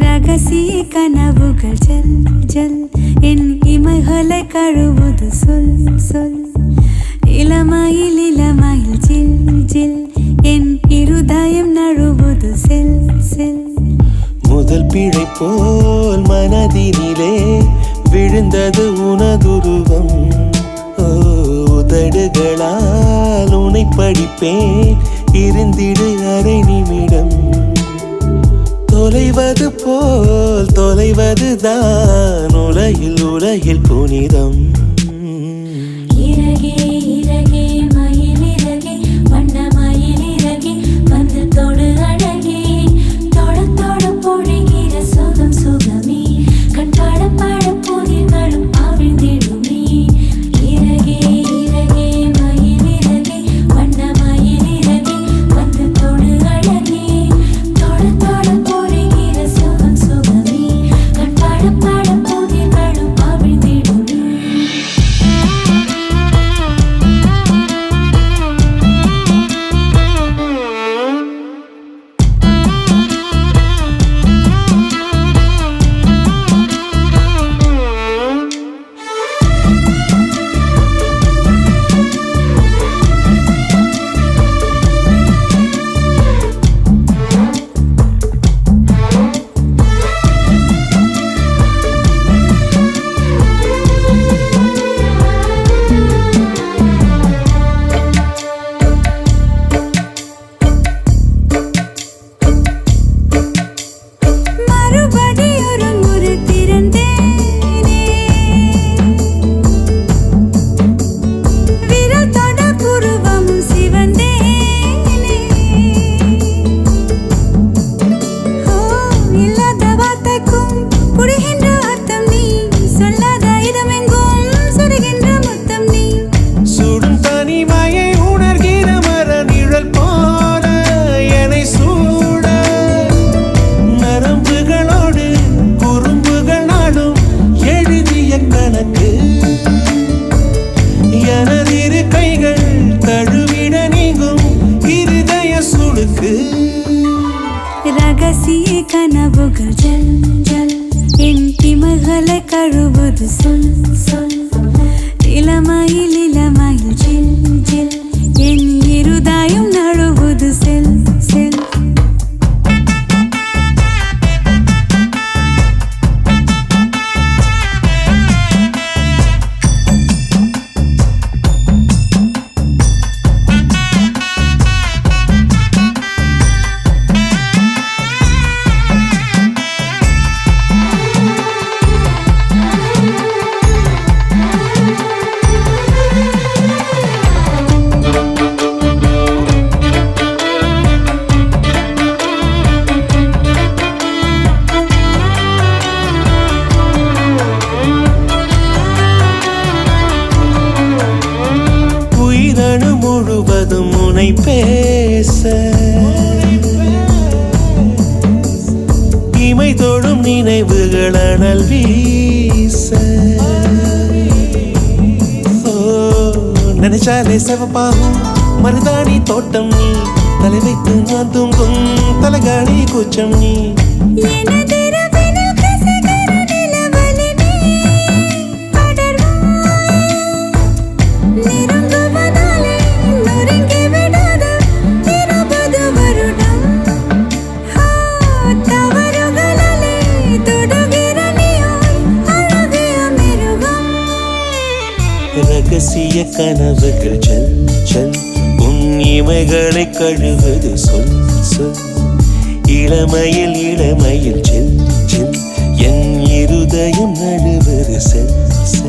ரகசிய கனவுகள் ஜல் ஜல் என் இமைகளை கழுவுது சொல் சொல் இளமையில் இளமையில் ஜில் ஜில் என் இருதயம் நழுவுது செல் செல் முதல் பிழை போல் மனதினிலே விழுந்தது உனதுருவம் உதடுகளால் உனை படிப்பேன் இருந்திடு அரை நிமிடம் தொலைவது போல் தொலைவதுதான் உலகில் உலகில் புனிதம் இறகே இறகே மயில் இறகே வண்ண மயில் இறகே வந்து தொடு அழகே தொட தொட பொழிகிற சுகம் சுகமே கண் பட பட புதிர்களும் அவிழ்ந்திடுமே இறகே இறகே மயில் இறகே வண்ண மயில் இறகே வந்து தொடு அழகே தொட தொட பொழிகிற சுகம் சுகமே கண் பட பட புதிர்களும் அவிழ்ந்திடுமே ரகசிய கனவுகள் ஜல் ஜல் என் இமைகளை கழுவுது சொல் சொல் இளமையில் இளமையில் ஜில் ஜில் என் இருதயம் நழுவுது செல் செல் முழுவதும் உனை பேச இமை தொடும் நினைவுகள் அனல் வீச நினைச்சாலே செவப்பாகும் மருதாணி தோட்டம் நீ தலை வைத்து நான் தூங்கும் தலகாணி கூச்சம் நீ ரகசிய கனவுகள் ஜல் ஜல் உன் இமைகளை கழுவது சொல் சொல் இளமையில் இளமையில் ஜில் ஜில் என் இருதயம் நழுவது செல் செல்